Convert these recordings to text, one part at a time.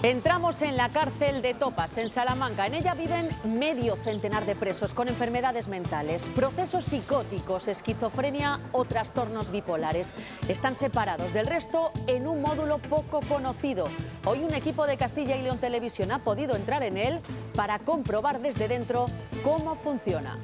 Entramos en la cárcel de Topas, en Salamanca. En ella viven medio centenar de presos con enfermedades mentales, procesos psicóticos, esquizofrenia o trastornos bipolares. Están separados del resto en un módulo poco conocido. Hoy un equipo de Castilla y León Televisión ha podido entrar en él para comprobar desde dentro cómo funciona.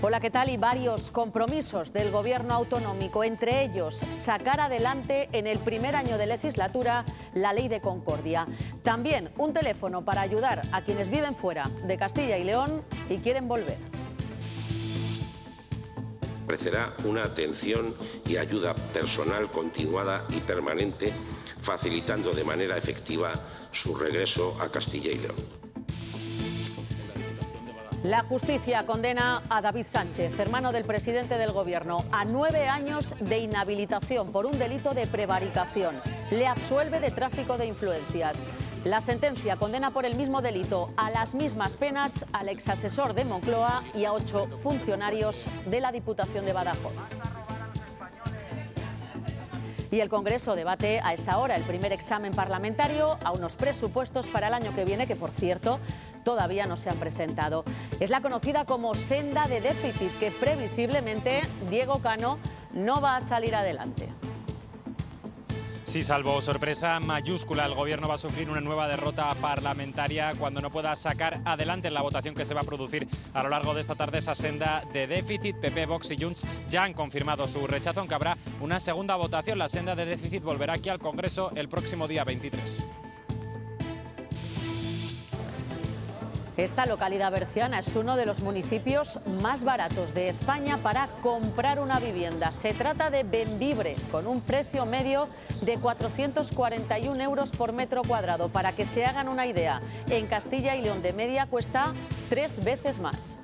Hola, ¿qué tal? Y varios compromisos del Gobierno autonómico, entre ellos sacar adelante en el primer año de legislatura la Ley de Concordia. También un teléfono para ayudar a quienes viven fuera de Castilla y León y quieren volver. Ofrecerá una atención y ayuda personal continuada y permanente, facilitando de manera efectiva su regreso a Castilla y León. La justicia condena a David Sánchez, hermano del presidente del Gobierno, a 9 años de inhabilitación por un delito de prevaricación. Le absuelve de tráfico de influencias. La sentencia condena por el mismo delito a las mismas penas al exasesor de Moncloa y a 8 funcionarios de la Diputación de Badajoz. Y el Congreso debate a esta hora el primer examen parlamentario a unos presupuestos para el año que viene, que por cierto todavía no se han presentado. Es la conocida como senda de déficit, que previsiblemente Diego Cano no va a salir adelante. Sí, salvo sorpresa mayúscula, el Gobierno va a sufrir una nueva derrota parlamentaria cuando no pueda sacar adelante en la votación que se va a producir a lo largo de esta tarde esa senda de déficit. PP, Vox y Junts ya han confirmado su rechazo, aunque habrá una segunda votación. La senda de déficit volverá aquí al Congreso el próximo día 23. Esta localidad berciana es uno de los municipios más baratos de España para comprar una vivienda. Se trata de Bembibre, con un precio medio de 441 euros por metro cuadrado. Para que se hagan una idea, en Castilla y León de media cuesta 3 veces más.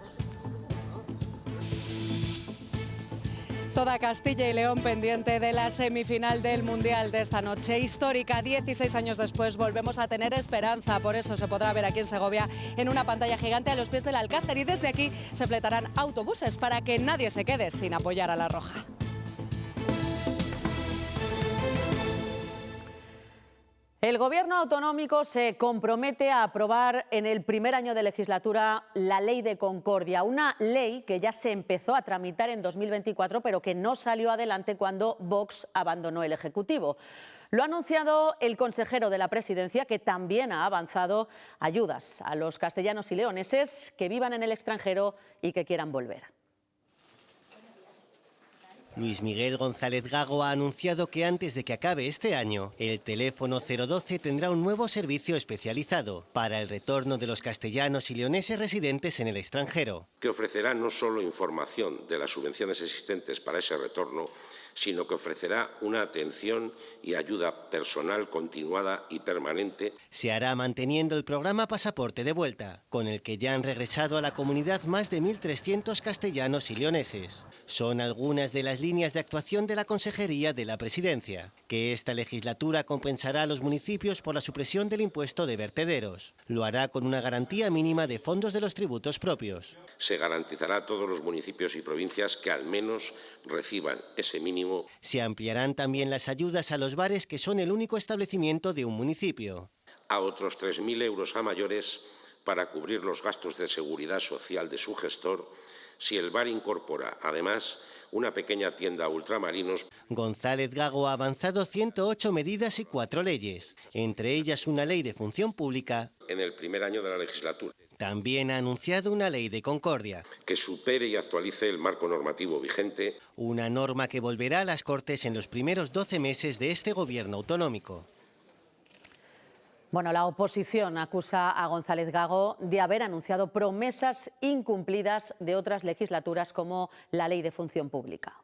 Toda Castilla y León pendiente de la semifinal del Mundial de esta noche histórica. 16 años después volvemos a tener esperanza, por eso se podrá ver aquí en Segovia en una pantalla gigante a los pies del Alcázar, y desde aquí se fletarán autobuses para que nadie se quede sin apoyar a la Roja. El Gobierno autonómico se compromete a aprobar en el primer año de legislatura la Ley de Concordia, una ley que ya se empezó a tramitar en 2024, pero que no salió adelante cuando Vox abandonó el Ejecutivo. Lo ha anunciado el consejero de la Presidencia, que también ha avanzado ayudas a los castellanos y leoneses que vivan en el extranjero y que quieran volver. Luis Miguel González Gago ha anunciado que antes de que acabe este año, el teléfono 012 tendrá un nuevo servicio especializado para el retorno de los castellanos y leoneses residentes en el extranjero. Que ofrecerá no solo información de las subvenciones existentes para ese retorno, sino que ofrecerá una atención y ayuda personal continuada y permanente. Se hará manteniendo el programa Pasaporte de Vuelta, con el que ya han regresado a la comunidad más de 1.300 castellanos y leoneses. Son algunas de las líneas de actuación de la Consejería de la Presidencia, que esta legislatura compensará a los municipios por la supresión del impuesto de vertederos. Lo hará con una garantía mínima de fondos de los tributos propios. Se garantizará a todos los municipios y provincias que al menos reciban ese mínimo. Se ampliarán también las ayudas a los bares, que son el único establecimiento de un municipio. A otros 3.000 euros a mayores para cubrir los gastos de seguridad social de su gestor, si el bar incorpora, además, una pequeña tienda a ultramarinos. González Gago ha avanzado 108 medidas y 4 leyes, entre ellas una ley de función pública. En el primer año de la legislatura. También ha anunciado una ley de concordia. Que supere y actualice el marco normativo vigente. Una norma que volverá a las Cortes en los primeros 12 meses de este Gobierno autonómico. Bueno, la oposición acusa a González Gago de haber anunciado promesas incumplidas de otras legislaturas, como la Ley de Función Pública.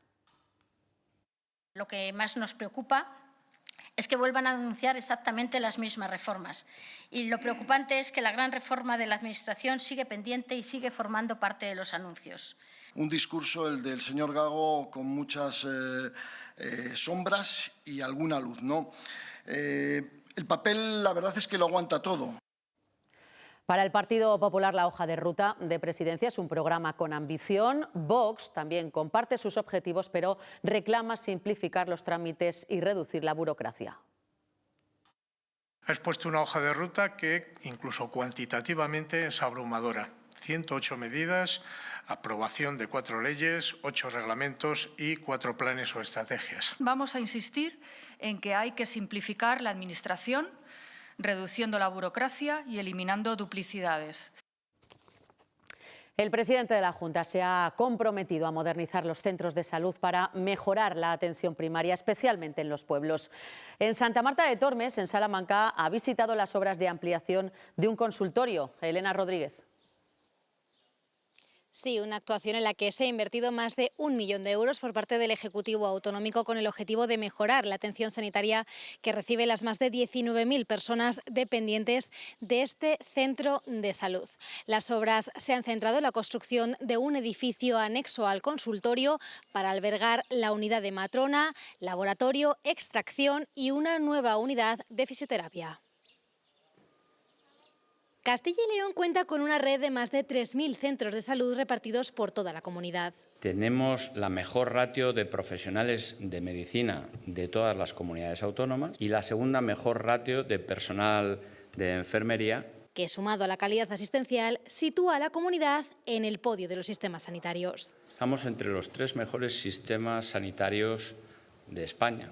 Lo que más nos preocupa es que vuelvan a anunciar exactamente las mismas reformas. Y lo preocupante es que la gran reforma de la Administración sigue pendiente y sigue formando parte de los anuncios. Un discurso, el del señor Gago, con muchas sombras y alguna luz, ¿no? El papel, la verdad es que lo aguanta todo. Para el Partido Popular, la hoja de ruta de presidencia es un programa con ambición. Vox también comparte sus objetivos, pero reclama simplificar los trámites y reducir la burocracia. Has puesto una hoja de ruta que, incluso cuantitativamente, es abrumadora. 108 medidas, aprobación de 4 leyes, 8 reglamentos y 4 planes o estrategias. Vamos a insistir en que hay que simplificar la administración, reduciendo la burocracia y eliminando duplicidades. El presidente de la Junta se ha comprometido a modernizar los centros de salud para mejorar la atención primaria, especialmente en los pueblos. En Santa Marta de Tormes, en Salamanca, ha visitado las obras de ampliación de un consultorio. Elena Rodríguez. Sí, una actuación en la que se ha invertido más de 1 millón de euros por parte del Ejecutivo Autonómico con el objetivo de mejorar la atención sanitaria que recibe las más de 19.000 personas dependientes de este centro de salud. Las obras se han centrado en la construcción de un edificio anexo al consultorio para albergar la unidad de matrona, laboratorio, extracción y una nueva unidad de fisioterapia. Castilla y León cuenta con una red de más de 3.000 centros de salud repartidos por toda la comunidad. Tenemos la mejor ratio de profesionales de medicina de todas las comunidades autónomas y la segunda mejor ratio de personal de enfermería, que sumado a la calidad asistencial sitúa a la comunidad en el podio de los sistemas sanitarios. Estamos entre los 3 mejores sistemas sanitarios de España.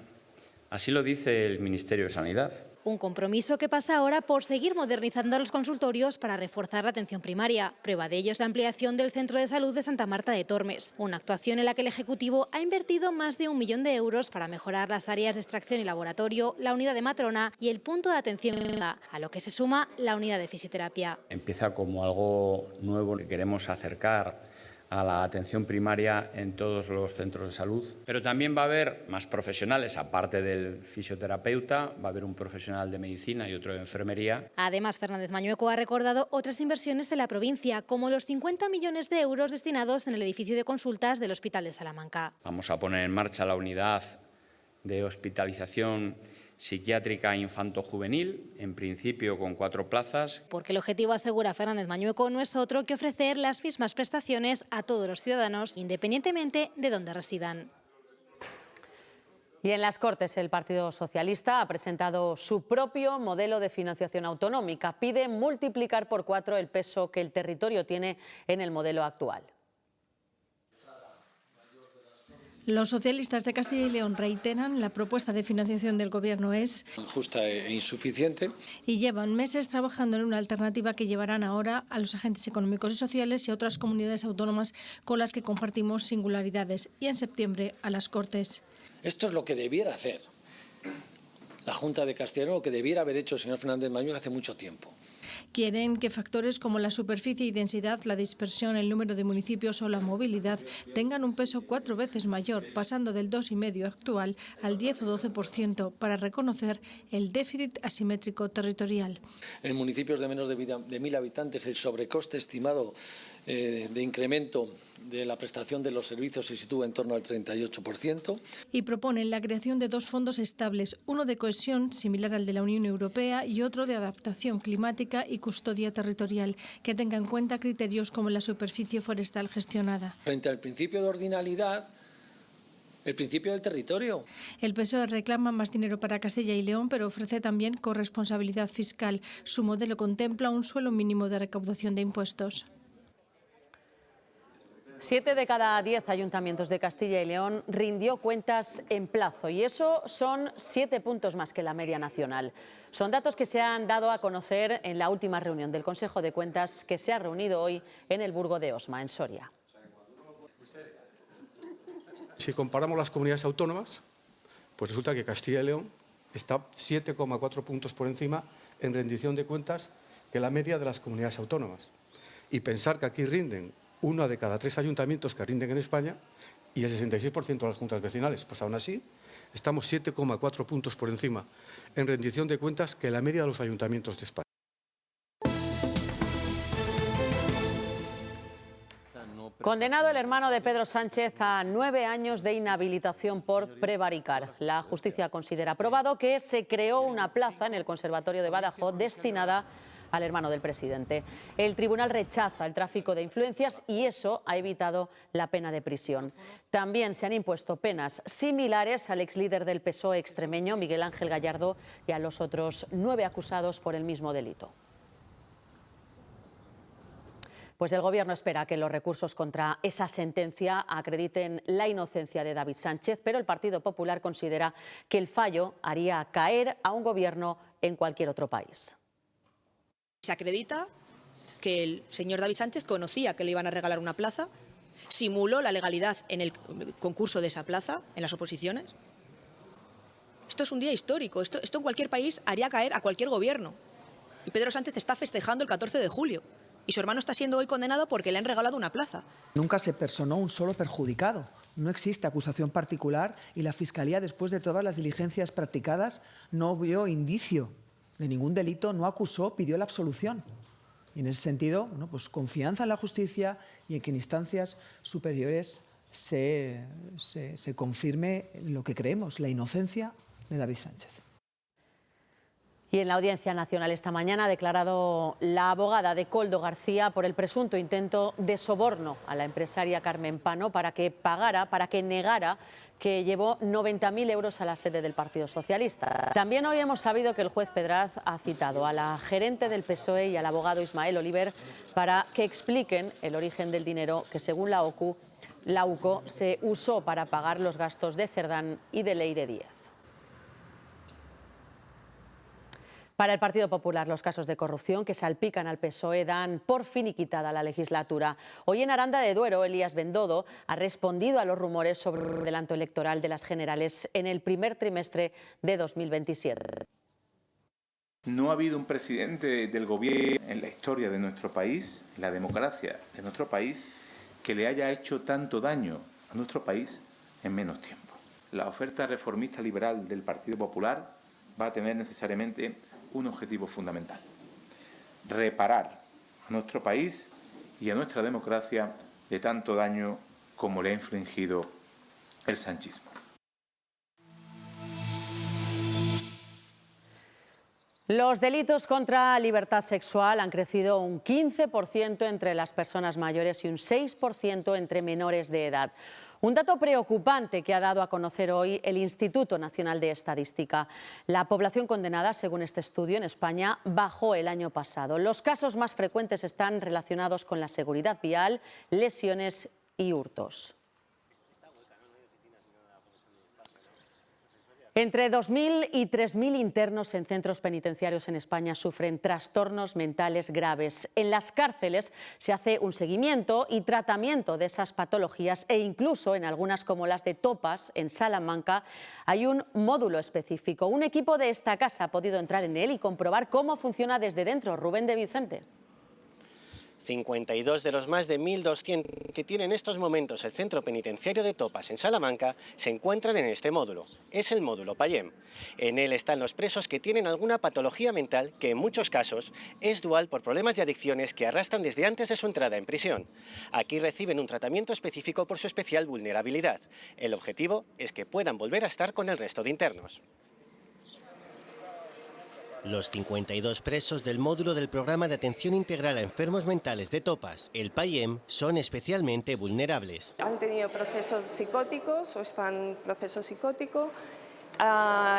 Así lo dice el Ministerio de Sanidad. Un compromiso que pasa ahora por seguir modernizando los consultorios para reforzar la atención primaria. Prueba de ello es la ampliación del Centro de Salud de Santa Marta de Tormes, una actuación en la que el Ejecutivo ha invertido más de 1 millón de euros para mejorar las áreas de extracción y laboratorio, la unidad de matrona y el punto de atención, a lo que se suma la unidad de fisioterapia. Empieza como algo nuevo que queremos acercar a la atención primaria en todos los centros de salud. Pero también va a haber más profesionales, aparte del fisioterapeuta, va a haber un profesional de medicina y otro de enfermería. Además, Fernández Mañueco ha recordado otras inversiones en la provincia, como los 50 millones de euros destinados en el edificio de consultas del Hospital de Salamanca. Vamos a poner en marcha la unidad de hospitalización psiquiátrica infanto-juvenil, en principio con 4 plazas. Porque el objetivo, asegura Fernández Mañueco, no es otro que ofrecer las mismas prestaciones a todos los ciudadanos, independientemente de dónde residan. Y en las Cortes, el Partido Socialista ha presentado su propio modelo de financiación autonómica. Pide multiplicar por 4 el peso que el territorio tiene en el modelo actual. Los socialistas de Castilla y León reiteran la propuesta de financiación del Gobierno es injusta e insuficiente y llevan meses trabajando en una alternativa que llevarán ahora a los agentes económicos y sociales y a otras comunidades autónomas con las que compartimos singularidades y en septiembre a las Cortes. Esto es lo que debiera hacer la Junta de Castilla y León, lo que debiera haber hecho el señor Fernández Mañueco hace mucho tiempo. Quieren que factores como la superficie y densidad, la dispersión, el número de municipios o la movilidad tengan un peso 4 veces mayor, pasando del 2,5% actual al 10 o 12%, para reconocer el déficit asimétrico territorial. En municipios de menos de 1.000 habitantes, el sobrecoste estimado de incremento de la prestación de los servicios se sitúa en torno al 38%. Y proponen la creación de 2 fondos estables, uno de cohesión, similar al de la Unión Europea, y otro de adaptación climática y custodia territorial, que tenga en cuenta criterios como la superficie forestal gestionada. Frente al principio de ordinalidad, el principio del territorio. El PSOE reclama más dinero para Castilla y León, pero ofrece también corresponsabilidad fiscal. Su modelo contempla un suelo mínimo de recaudación de impuestos. 7 de cada 10 ayuntamientos de Castilla y León rindió cuentas en plazo, y eso son 7 puntos más que la media nacional. Son datos que se han dado a conocer en la última reunión del Consejo de Cuentas, que se ha reunido hoy en el Burgo de Osma, en Soria. Si comparamos las comunidades autónomas, pues resulta que Castilla y León está 7,4 puntos por encima en rendición de cuentas que la media de las comunidades autónomas. Y pensar que aquí rinden 1 de cada 3 ayuntamientos que rinden en España y el 66% de las juntas vecinales. Pues aún así, estamos 7,4 puntos por encima en rendición de cuentas que la media de los ayuntamientos de España. Condenado el hermano de Pedro Sánchez a 9 años de inhabilitación por prevaricar. La justicia considera probado que se creó una plaza en el Conservatorio de Badajoz destinada al hermano del presidente. El tribunal rechaza el tráfico de influencias y eso ha evitado la pena de prisión. También se han impuesto penas similares al exlíder del PSOE extremeño, Miguel Ángel Gallardo, y a los otros 9 acusados por el mismo delito. Pues el Gobierno espera que los recursos contra esa sentencia acrediten la inocencia de David Sánchez, pero el Partido Popular considera que el fallo haría caer a un Gobierno en cualquier otro país. Se acredita que el señor David Sánchez conocía que le iban a regalar una plaza, simuló la legalidad en el concurso de esa plaza, en las oposiciones. Esto es un día histórico, esto en cualquier país haría caer a cualquier Gobierno. Y Pedro Sánchez está festejando el 14 de julio. Y su hermano está siendo hoy condenado porque le han regalado una plaza. Nunca se personó un solo perjudicado. No existe acusación particular y la Fiscalía, después de todas las diligencias practicadas, no vio indicio de ningún delito, no acusó, pidió la absolución. Y en ese sentido, bueno, pues confianza en la justicia y en que en instancias superiores se confirme lo que creemos, la inocencia de David Sánchez. Y en la Audiencia Nacional esta mañana ha declarado la abogada de Koldo García por el presunto intento de soborno a la empresaria Carmen Pano para que negara que llevó 90.000 euros a la sede del Partido Socialista. También hoy hemos sabido que el juez Pedraz ha citado a la gerente del PSOE y al abogado Ismael Oliver para que expliquen el origen del dinero que, según la UCO, se usó para pagar los gastos de Cerdán y de Leire Díez. Para el Partido Popular, los casos de corrupción que salpican al PSOE dan por finiquitada la legislatura. Hoy en Aranda de Duero, Elías Bendodo ha respondido a los rumores sobre el adelanto electoral de las generales en el primer trimestre de 2027. No ha habido un presidente del gobierno en la historia de nuestro país, en la democracia de nuestro país, que le haya hecho tanto daño a nuestro país en menos tiempo. La oferta reformista liberal del Partido Popular va a tener necesariamente un objetivo fundamental: reparar a nuestro país y a nuestra democracia de tanto daño como le ha infligido el sanchismo. Los delitos contra libertad sexual han crecido un 15% entre las personas mayores y un 6% entre menores de edad. Un dato preocupante que ha dado a conocer hoy el Instituto Nacional de Estadística. La población condenada, según este estudio, en España bajó el año pasado. Los casos más frecuentes están relacionados con la seguridad vial, lesiones y hurtos. Entre 2.000 y 3.000 internos en centros penitenciarios en España sufren trastornos mentales graves. En las cárceles se hace un seguimiento y tratamiento de esas patologías e incluso en algunas, como las de Topas, en Salamanca, hay un módulo específico. Un equipo de esta casa ha podido entrar en él y comprobar cómo funciona desde dentro. Rubén de Vicente. 52 de los más de 1.200 que tiene en estos momentos el centro penitenciario de Topas en Salamanca se encuentran en este módulo. Es el módulo Payem. En él están los presos que tienen alguna patología mental que en muchos casos es dual por problemas de adicciones que arrastran desde antes de su entrada en prisión. Aquí reciben un tratamiento específico por su especial vulnerabilidad. El objetivo es que puedan volver a estar con el resto de internos. Los 52 presos del módulo del Programa de Atención Integral a Enfermos Mentales de Topas, el PAIEM, son especialmente vulnerables. Han tenido procesos psicóticos o están en proceso psicótico,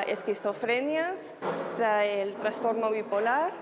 esquizofrenias, el trastorno bipolar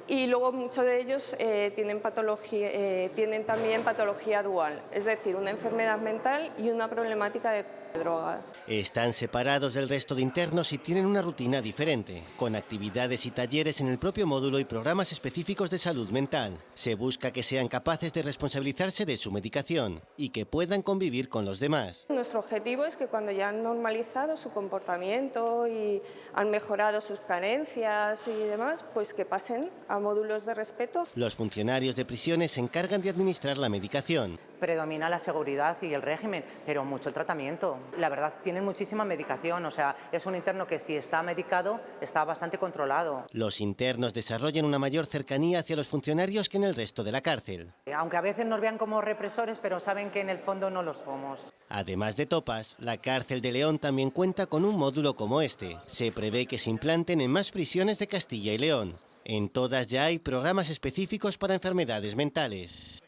y luego muchos de ellos tienen también patología dual, es decir, una enfermedad mental y una problemática de drogas. Están separados del resto de internos y tienen una rutina diferente, con actividades y talleres en el propio módulo y programas específicos de salud mental. Se busca que sean capaces de responsabilizarse de su medicación y que puedan convivir con los demás. Nuestro objetivo es que cuando ya han normalizado su comportamiento y han mejorado sus carencias y demás, pues que pasen a módulos de respeto. Los funcionarios de prisiones se encargan de administrar la medicación. Predomina la seguridad y el régimen, pero mucho el tratamiento. La verdad, tienen muchísima medicación, o sea, es un interno que si está medicado, está bastante controlado. Los internos desarrollan una mayor cercanía hacia los funcionarios que en el resto de la cárcel. Aunque a veces nos vean como represores, pero saben que en el fondo no lo somos. Además de Topas, la cárcel de León también cuenta con un módulo como este. Se prevé que se implanten en más prisiones de Castilla y León. En todas ya hay programas específicos para enfermedades mentales.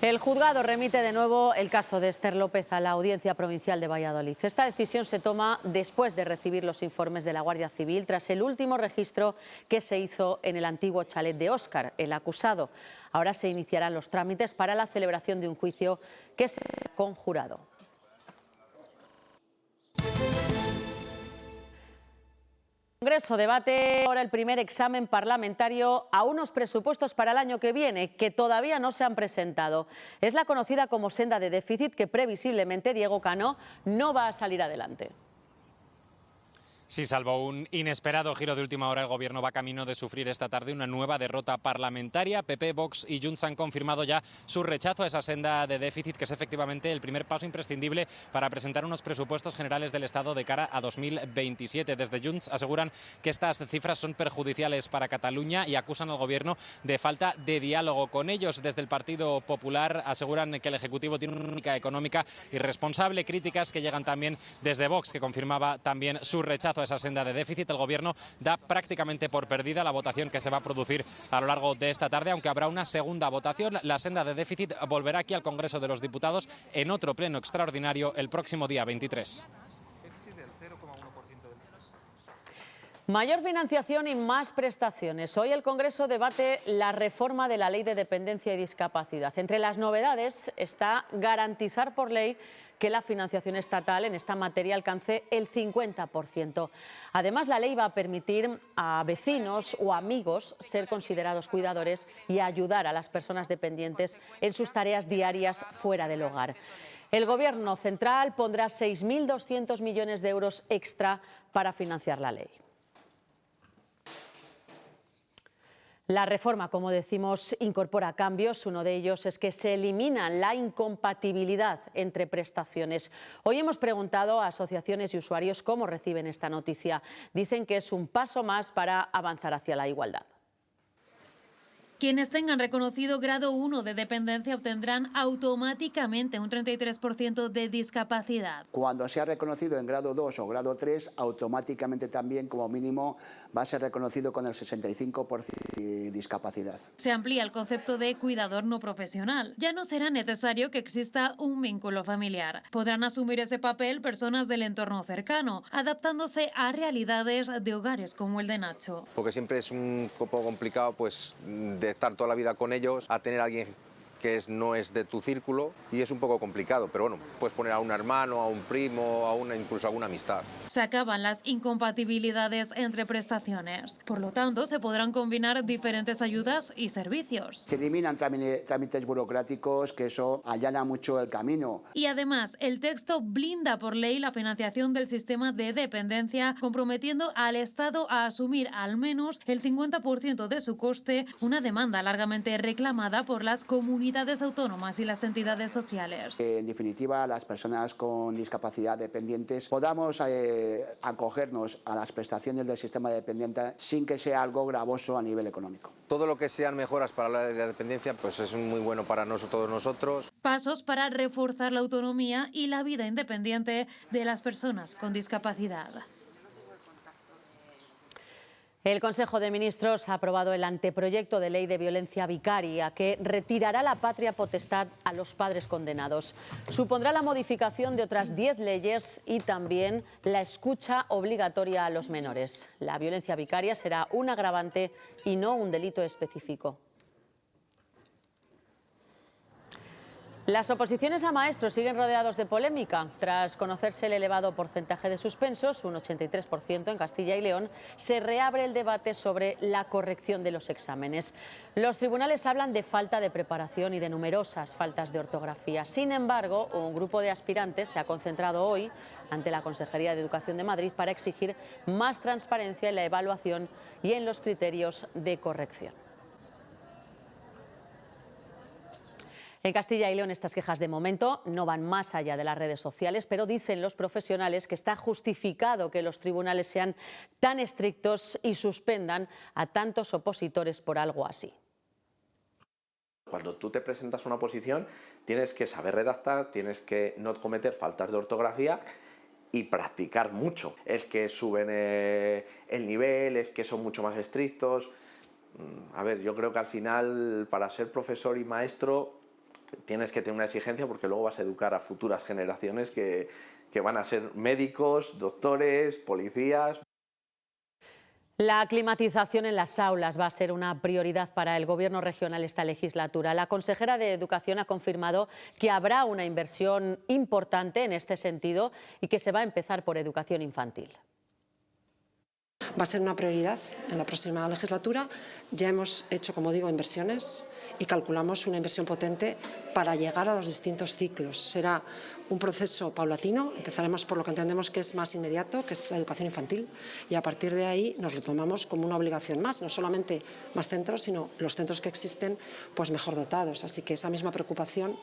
El juzgado remite de nuevo el caso de Esther López a la Audiencia Provincial de Valladolid. Esta decisión se toma después de recibir los informes de la Guardia Civil tras el último registro que se hizo en el antiguo chalet de Óscar, el acusado. Ahora se iniciarán los trámites para la celebración de un juicio que se ha conjurado. El Congreso debate ahora el primer examen parlamentario a unos presupuestos para el año que viene que todavía no se han presentado. Es la conocida como senda de déficit que previsiblemente Diego Cano no va a salir adelante. Sí, salvo un inesperado giro de última hora, el Gobierno va camino de sufrir esta tarde una nueva derrota parlamentaria. PP, Vox y Junts han confirmado ya su rechazo a esa senda de déficit, que es efectivamente el primer paso imprescindible para presentar unos presupuestos generales del Estado de cara a 2027. Desde Junts aseguran que estas cifras son perjudiciales para Cataluña y acusan al Gobierno de falta de diálogo con ellos. Desde el Partido Popular aseguran que el Ejecutivo tiene una política económica irresponsable. Críticas que llegan también desde Vox, que confirmaba también su rechazo a esa senda de déficit. El Gobierno da prácticamente por perdida la votación que se va a producir a lo largo de esta tarde, aunque habrá una segunda votación. La senda de déficit volverá aquí al Congreso de los Diputados en otro pleno extraordinario el próximo día 23. Mayor financiación y más prestaciones. Hoy el Congreso debate la reforma de la Ley de Dependencia y Discapacidad. Entre las novedades está garantizar por ley que la financiación estatal en esta materia alcance el 50%. Además, la ley va a permitir a vecinos o amigos ser considerados cuidadores y ayudar a las personas dependientes en sus tareas diarias fuera del hogar. El Gobierno central pondrá 6.200 millones de euros extra para financiar la ley. La reforma, como decimos, incorpora cambios. Uno de ellos es que se elimina la incompatibilidad entre prestaciones. Hoy hemos preguntado a asociaciones y usuarios cómo reciben esta noticia. Dicen que es un paso más para avanzar hacia la igualdad. Quienes tengan reconocido grado 1 de dependencia obtendrán automáticamente un 33% de discapacidad. Cuando sea reconocido en grado 2 o grado 3, automáticamente también, como mínimo, va a ser reconocido con el 65% de discapacidad. Se amplía el concepto de cuidador no profesional. Ya no será necesario que exista un vínculo familiar. Podrán asumir ese papel personas del entorno cercano, adaptándose a realidades de hogares como el de Nacho. Porque siempre es un poco complicado, pues, de estar toda la vida con ellos, a tener a alguien que no es de tu círculo, y es un poco complicado, pero bueno, puedes poner a un hermano, a un primo, incluso a alguna amistad. Se acaban las incompatibilidades entre prestaciones. Por lo tanto, se podrán combinar diferentes ayudas y servicios. Se eliminan trámites burocráticos, que eso allana mucho el camino. Y además, el texto blinda por ley la financiación del sistema de dependencia, comprometiendo al Estado a asumir al menos el 50% de su coste, una demanda largamente reclamada por las comunidades autónomas y las entidades sociales. En definitiva, las personas con discapacidad dependientes podamos acogernos a las prestaciones del sistema de dependencia sin que sea algo gravoso a nivel económico. Todo lo que sean mejoras para la dependencia, pues es muy bueno para todos nosotros. Pasos para reforzar la autonomía y la vida independiente de las personas con discapacidad. El Consejo de Ministros ha aprobado el anteproyecto de ley de violencia vicaria que retirará la patria potestad a los padres condenados. Supondrá la modificación de otras 10 leyes y también la escucha obligatoria a los menores. La violencia vicaria será un agravante y no un delito específico. Las oposiciones a maestros siguen rodeados de polémica. Tras conocerse el elevado porcentaje de suspensos, un 83% en Castilla y León, se reabre el debate sobre la corrección de los exámenes. Los tribunales hablan de falta de preparación y de numerosas faltas de ortografía. Sin embargo, un grupo de aspirantes se ha concentrado hoy ante la Consejería de Educación de Madrid para exigir más transparencia en la evaluación y en los criterios de corrección. En Castilla y León estas quejas de momento no van más allá de las redes sociales, pero dicen los profesionales que está justificado que los tribunales sean tan estrictos y suspendan a tantos opositores por algo así. Cuando tú te presentas a una oposición tienes que saber redactar, tienes que no cometer faltas de ortografía y practicar mucho. Es que suben el nivel, es que son mucho más estrictos. A ver, yo creo que al final para ser profesor y maestro tienes que tener una exigencia porque luego vas a educar a futuras generaciones que van a ser médicos, doctores, policías. La climatización en las aulas va a ser una prioridad para el Gobierno regional esta legislatura. La consejera de Educación ha confirmado que habrá una inversión importante en este sentido y que se va a empezar por educación infantil. Va a ser una prioridad en la próxima legislatura. Ya hemos hecho, como digo, inversiones y calculamos una inversión potente para llegar a los distintos ciclos. Será un proceso paulatino. Empezaremos por lo que entendemos que es más inmediato, que es la educación infantil, y a partir de ahí nos lo tomamos como una obligación más, no solamente más centros, sino los centros que existen pues mejor dotados. Así que esa misma preocupación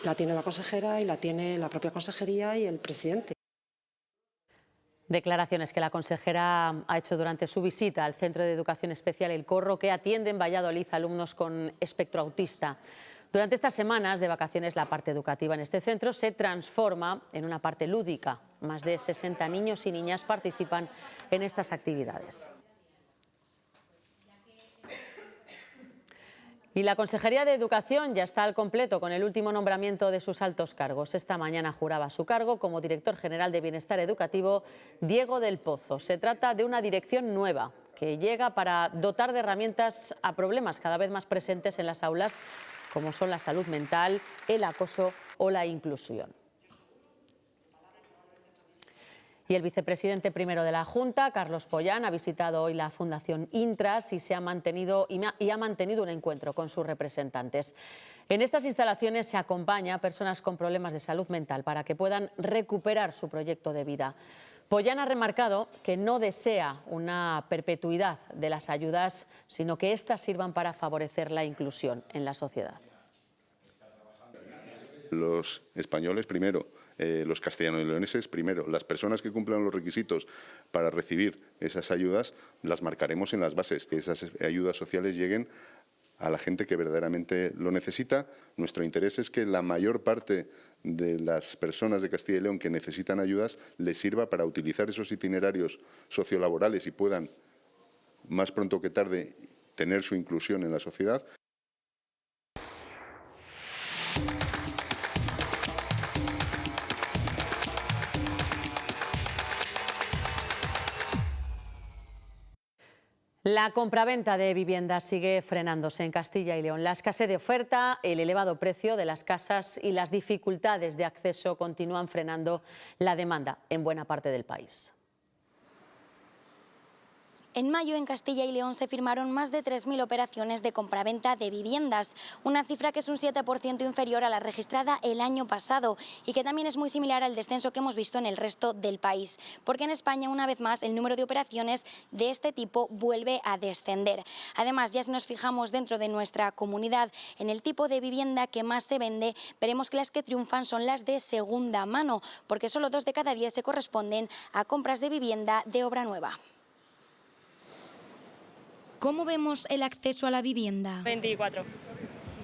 la tiene la consejera y la tiene la propia consejería y el presidente. Declaraciones que la consejera ha hecho durante su visita al Centro de Educación Especial El Corro, que atiende en Valladolid alumnos con espectro autista. Durante estas semanas de vacaciones, la parte educativa en este centro se transforma en una parte lúdica. Más de 60 niños y niñas participan en estas actividades. Y la Consejería de Educación ya está al completo con el último nombramiento de sus altos cargos. Esta mañana juraba su cargo como director general de Bienestar Educativo Diego del Pozo. Se trata de una dirección nueva que llega para dotar de herramientas a problemas cada vez más presentes en las aulas, como son la salud mental, el acoso o la inclusión. Y el vicepresidente primero de la Junta, Carlos Pollán, ha visitado hoy la Fundación Intras y ha mantenido un encuentro con sus representantes. En estas instalaciones se acompaña a personas con problemas de salud mental para que puedan recuperar su proyecto de vida. Pollán ha remarcado que no desea una perpetuidad de las ayudas, sino que éstas sirvan para favorecer la inclusión en la sociedad. Los españoles primero, los castellanos y leoneses primero. Las personas que cumplan los requisitos para recibir esas ayudas las marcaremos en las bases, que esas ayudas sociales lleguen a la gente que verdaderamente lo necesita. Nuestro interés es que la mayor parte de las personas de Castilla y León que necesitan ayudas les sirva para utilizar esos itinerarios sociolaborales y puedan, más pronto que tarde, tener su inclusión en la sociedad. La compraventa de viviendas sigue frenándose en Castilla y León. La escasez de oferta, el elevado precio de las casas y las dificultades de acceso continúan frenando la demanda en buena parte del país. En mayo, en Castilla y León, se firmaron más de 3.000 operaciones de compraventa de viviendas, una cifra que es un 7% inferior a la registrada el año pasado y que también es muy similar al descenso que hemos visto en el resto del país, porque en España, una vez más, el número de operaciones de este tipo vuelve a descender. Además, ya si nos fijamos dentro de nuestra comunidad en el tipo de vivienda que más se vende, veremos que las que triunfan son las de segunda mano, porque solo 2 de cada 10 se corresponden a compras de vivienda de obra nueva. ¿Cómo vemos el acceso a la vivienda? 24,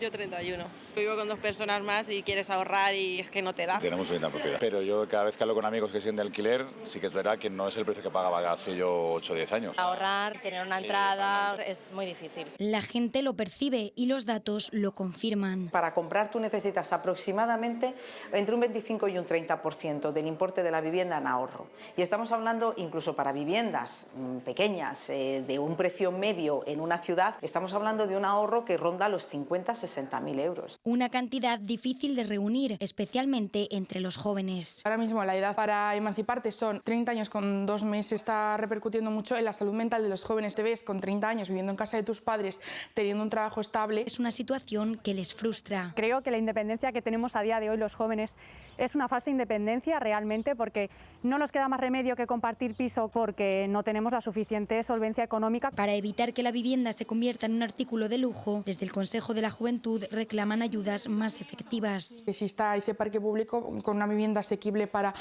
yo 31. Vivo con 2 personas más y quieres ahorrar y es que no te da. Tenemos vivienda propiedad, pero yo cada vez que hablo con amigos que siguen de alquiler, sí que es verdad que no es el precio que pagaba hace yo 8 o 10 años. Ahorrar, tener una entrada, es muy difícil. La gente lo percibe y los datos lo confirman. Para comprar tú necesitas aproximadamente entre un 25 y un 30% del importe de la vivienda en ahorro. Y estamos hablando incluso para viviendas pequeñas, de un precio medio en una ciudad, estamos hablando de un ahorro que ronda los 50.000-60.000 euros. Una cantidad difícil de reunir, especialmente entre los jóvenes. Ahora mismo la edad para emanciparte son 30 años con 2 meses. Está repercutiendo mucho en la salud mental de los jóvenes. Te ves con 30 años viviendo en casa de tus padres, teniendo un trabajo estable. Es una situación que les frustra. Creo que la independencia que tenemos a día de hoy los jóvenes es una falsa independencia realmente, porque no nos queda más remedio que compartir piso porque no tenemos la suficiente solvencia económica. Para evitar que la vivienda se convierta en un artículo de lujo, desde el Consejo de la Juventud reclaman ayudas más efectivas. Que exista ese parque público con una vivienda asequible para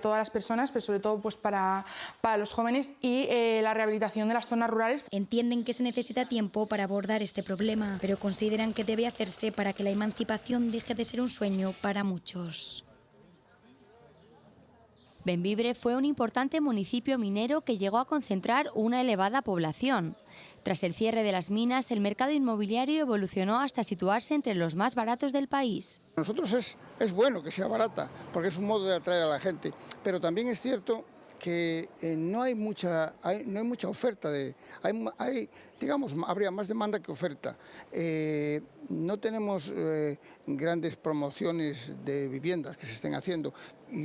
todas las personas, pero sobre todo pues para los jóvenes, y la rehabilitación de las zonas rurales. Entienden que se necesita tiempo para abordar este problema, pero consideran que debe hacerse para que la emancipación deje de ser un sueño para muchos. Bembibre fue un importante municipio minero que llegó a concentrar una elevada población. Tras el cierre de las minas, el mercado inmobiliario evolucionó hasta situarse entre los más baratos del país. Para nosotros es bueno que sea barata, porque es un modo de atraer a la gente, pero también es cierto que no hay mucha oferta, digamos, habría más demanda que oferta. No tenemos grandes promociones de viviendas que se estén haciendo y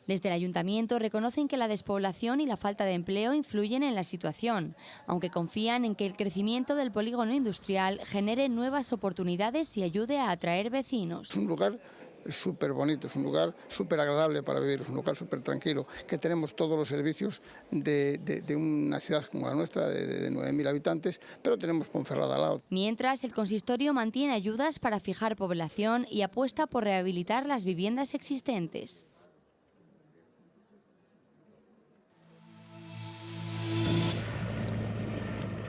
Desde el ayuntamiento reconocen que la despoblación y la falta de empleo influyen en la situación, aunque confían en que el crecimiento del polígono industrial genere nuevas oportunidades y ayude a atraer vecinos. Es un lugar súper bonito, es un lugar súper agradable para vivir, es un lugar súper tranquilo, que tenemos todos los servicios de una ciudad como la nuestra, de 9.000 habitantes, pero tenemos Ponferrada al lado. Mientras, el consistorio mantiene ayudas para fijar población y apuesta por rehabilitar las viviendas existentes.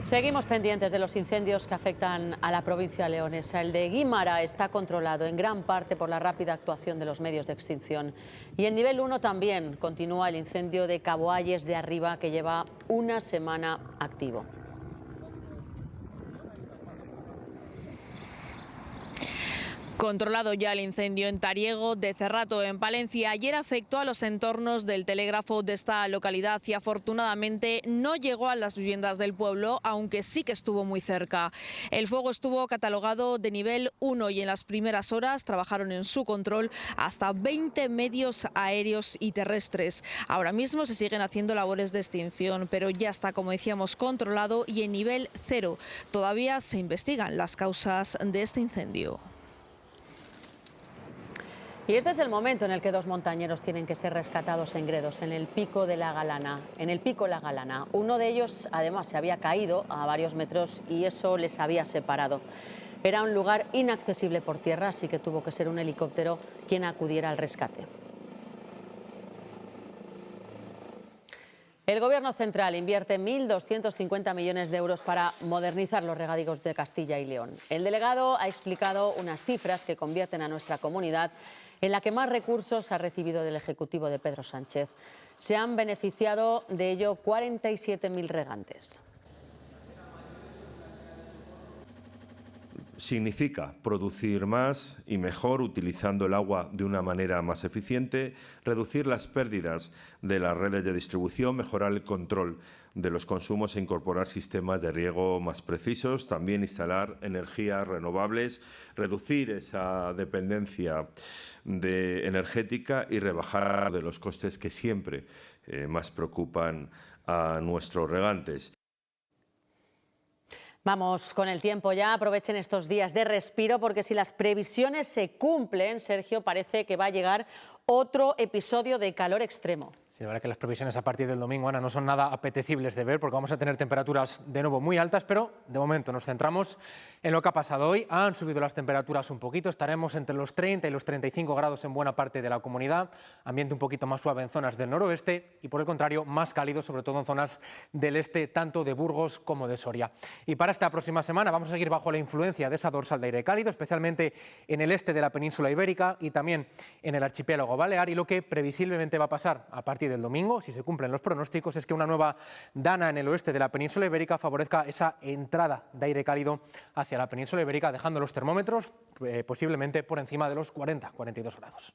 Seguimos pendientes de los incendios que afectan a la provincia leonesa. El de Guímara está controlado en gran parte por la rápida actuación de los medios de extinción. Y en nivel 1 también continúa el incendio de Caboalles de Arriba, que lleva una semana activo. Controlado ya el incendio en Tariego de Cerrato, en Palencia. Ayer afectó a los entornos del telégrafo de esta localidad y afortunadamente no llegó a las viviendas del pueblo, aunque sí que estuvo muy cerca. El fuego estuvo catalogado de nivel 1 y en las primeras horas trabajaron en su control hasta 20 medios aéreos y terrestres. Ahora mismo se siguen haciendo labores de extinción, pero ya está, como decíamos, controlado y en nivel 0. Todavía se investigan las causas de este incendio. Y este es el momento en el que dos montañeros tienen que ser rescatados en Gredos, en el Pico de la Galana. En el Pico La Galana. Uno de ellos, además, se había caído a varios metros y eso les había separado. Era un lugar inaccesible por tierra, así que tuvo que ser un helicóptero quien acudiera al rescate. El Gobierno central invierte 1.250 millones de euros para modernizar los regadíos de Castilla y León. El delegado ha explicado unas cifras que convierten a nuestra comunidad en la que más recursos ha recibido del Ejecutivo de Pedro Sánchez. Se han beneficiado de ello 47.000 regantes. Significa producir más y mejor utilizando el agua de una manera más eficiente, reducir las pérdidas de las redes de distribución, mejorar el control de los consumos e incorporar sistemas de riego más precisos, también instalar energías renovables, reducir esa dependencia energética y rebajar de los costes que siempre más preocupan a nuestros regantes. Vamos con el tiempo ya, aprovechen estos días de respiro porque si las previsiones se cumplen, Sergio, parece que va a llegar otro episodio de calor extremo. Sí, la verdad que las previsiones a partir del domingo, Ana, no son nada apetecibles de ver porque vamos a tener temperaturas de nuevo muy altas, pero de momento nos centramos en lo que ha pasado hoy. Han subido las temperaturas un poquito, estaremos entre los 30 y los 35 grados en buena parte de la comunidad, ambiente un poquito más suave en zonas del noroeste y por el contrario más cálido, sobre todo en zonas del este, tanto de Burgos como de Soria. Y para esta próxima semana vamos a seguir bajo la influencia de esa dorsal de aire cálido, especialmente en el este de la península ibérica y también en el archipiélago balear, y lo que previsiblemente va a pasar a partir del domingo, si se cumplen los pronósticos, es que una nueva dana en el oeste de la península ibérica favorezca esa entrada de aire cálido hacia la península ibérica, dejando los termómetros posiblemente por encima de los 40-42 grados.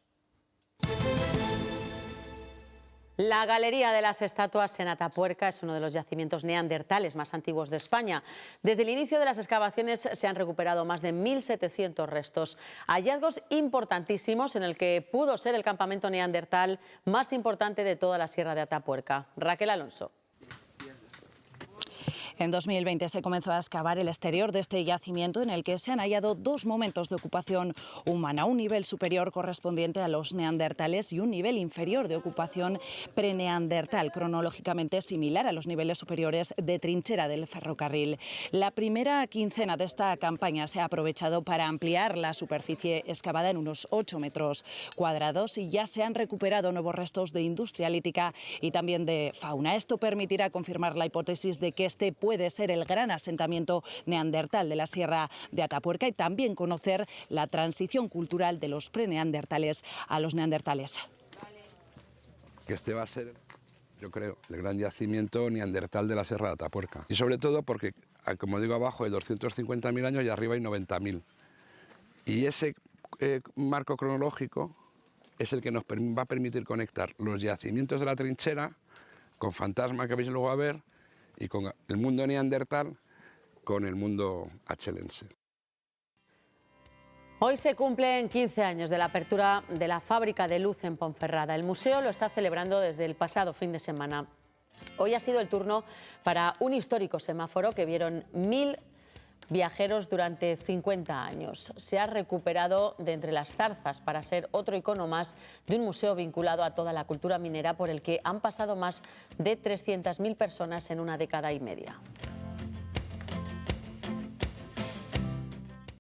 La Galería de las Estatuas en Atapuerca es uno de los yacimientos neandertales más antiguos de España. Desde el inicio de las excavaciones se han recuperado más de 1.700 restos. Hallazgos importantísimos en el que pudo ser el campamento neandertal más importante de toda la Sierra de Atapuerca. Raquel Alonso. En 2020 se comenzó a excavar el exterior de este yacimiento en el que se han hallado dos momentos de ocupación humana, un nivel superior correspondiente a los neandertales y un nivel inferior de ocupación preneandertal, cronológicamente similar a los niveles superiores de trinchera del ferrocarril. La primera quincena de esta campaña se ha aprovechado para ampliar la superficie excavada en unos 8 metros cuadrados y ya se han recuperado nuevos restos de industria lítica y también de fauna. Esto permitirá confirmar la hipótesis de que este puede ser el gran asentamiento neandertal de la Sierra de Atapuerca y también conocer la transición cultural de los preneandertales a los neandertales. que este va a ser, yo creo, el gran yacimiento neandertal de la Sierra de Atapuerca. Y sobre todo porque, como digo, abajo hay 250.000 años y arriba hay 90.000. Y ese marco cronológico es el que nos va a permitir conectar los yacimientos de la trinchera con Fantasma, que vais luego a ver, y con el mundo neandertal con el mundo achelense. Hoy se cumplen 15 años de la apertura de la fábrica de luz en Ponferrada. El museo lo está celebrando desde el pasado fin de semana. Hoy ha sido el turno para un histórico semáforo que vieron 1000 viajeros durante 50 años. Se ha recuperado de entre las zarzas para ser otro icono más de un museo vinculado a toda la cultura minera por el que han pasado más de 300.000 personas en una década y media.